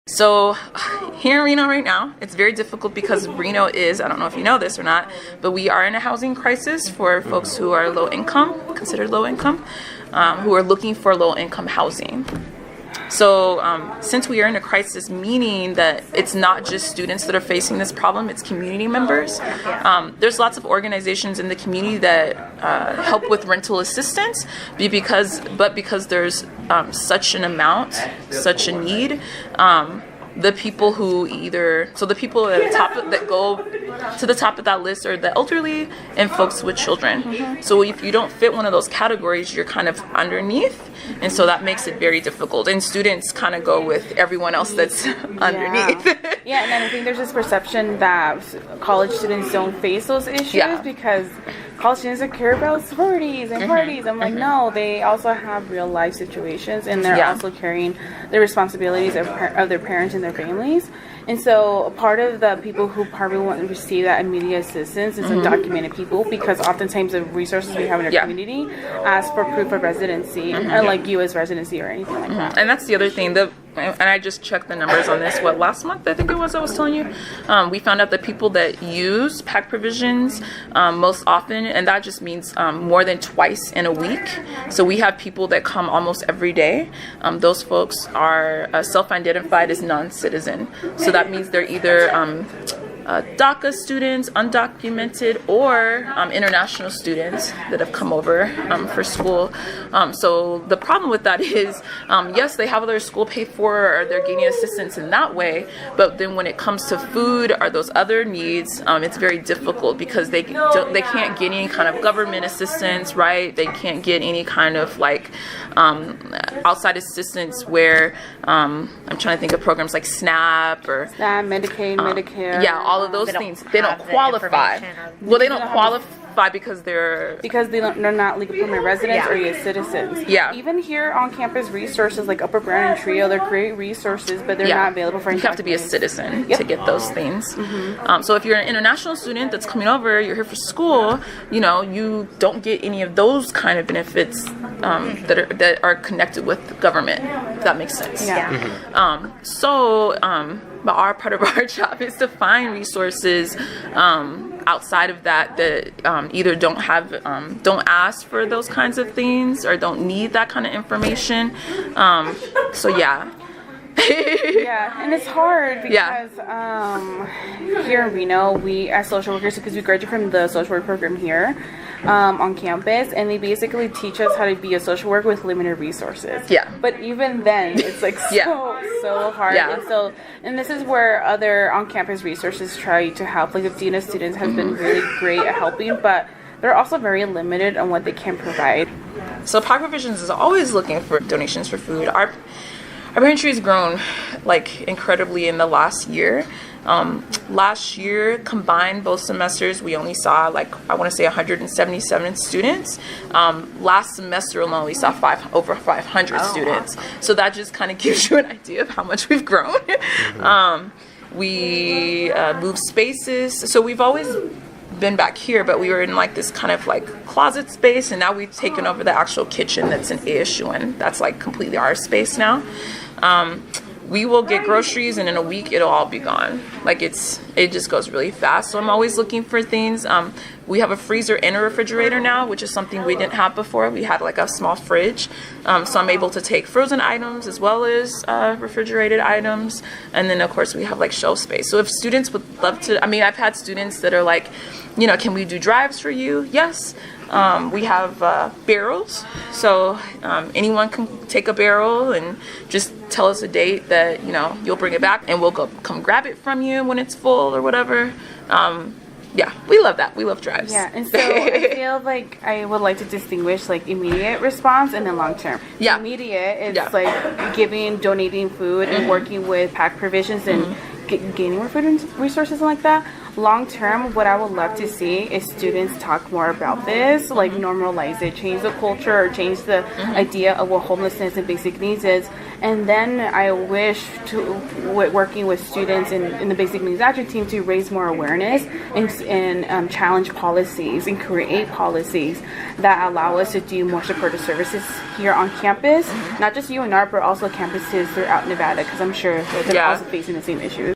So here in Reno right now, it's very difficult because Reno is, I don't know if you know this or not, but we are in a housing crisis for folks who are low income, considered low income, who are looking for low income housing. So since we are in a crisis, meaning that it's not just students that are facing this problem, it's community members. There's lots of organizations in the community that help with rental assistance, but because there's such an amount, such a need, the people who the people at the top that go to the top of that list are the elderly and folks with children. So if you don't fit one of those categories, you're kind of underneath, and so that makes it very difficult. And students kind of go with everyone else that's underneath. Yeah, and then I think there's this perception that college students don't face those issues because college students care about sororities and parties. I'm like, no, they also have real life situations, and they're also carrying the responsibilities of their parents and their families. And so part of the people who probably won't receive that immediate assistance is undocumented people, because oftentimes the resources we have in our community ask for proof of residency, or like U.S. residency or anything like that. And that's the other thing. And I just checked the numbers on this, last month I think it was, I was telling you. We found out that people that use PAC provisions most often, and that just means more than twice in a week. So we have people that come almost every day. Those folks are self-identified as non-citizen. So that means they're either DACA students, undocumented, or international students that have come over for school. So the problem with that is, yes, they have their school paid for, or they're getting assistance in that way, but then when it comes to food or those other needs, it's very difficult because they can't get any kind of government assistance, right? They can't get any kind of like outside assistance where I'm trying to think of programs like SNAP, Medicaid, Medicare. Yeah, all of those things. They don't qualify. Well, they don't qualify because they're not legal permanent residents or U.S. citizens. Yeah. Even here on campus, resources like Upper Brown and Trio, they're great resources, but they're not available for. You have to be a citizen to get those things. So if you're an international student that's coming over, you're here for school, you don't get any of those kind of benefits that are connected with government. If that makes sense. Yeah. But part of our job is to find resources outside of that either don't ask for those kinds of things or don't need that kind of information. Yeah, and it's hard because here in Reno, we as social workers, because we graduated from the social work program here on campus, and they basically teach us how to be a social worker with limited resources. Yeah. But even then, it's like so hard. Yeah. And this is where other on-campus resources try to help. Like the Dean of Students has been really great at helping, but they're also very limited on what they can provide. So PAC Provisions is always looking for donations for food. Our pantry has grown like incredibly in the last year. Last year, combined both semesters, we only saw I want to say 177 students. Last semester alone, we saw over 500 students. Awesome. So that just kind of gives you an idea of how much we've grown. We moved spaces. So we've always been back here, but we were in this kind of closet space, and now we've taken over the actual kitchen that's an ASU, and that's completely our space now. We will get groceries, and in a week it'll all be gone. It just goes really fast. So I'm always looking for things. We have a freezer and a refrigerator now, which is something we didn't have before. We had a small fridge, so I'm able to take frozen items as well as refrigerated items. And then of course we have shelf space. So if students would love to, I've had students that are can we do drives for you? Yes. We have barrels, so anyone can take a barrel and just tell us a date that you'll bring it back, and we'll come grab it from you when it's full or whatever. We love that. We love drives. Yeah, and so I feel like I would like to distinguish immediate response and then long term. Yeah, immediate is donating food and working with PAC provisions and gaining more food and resources like that. long term, what I would love to see is students talk more about this, like normalize it, change the culture, or change the idea of what homelessness and basic needs is. And then I wish to working with students in the basic needs action team to raise more awareness and challenge policies and create policies that allow us to do more supportive services here on campus, not just UNR, but also campuses throughout Nevada, because I'm sure that they're also facing the same issues.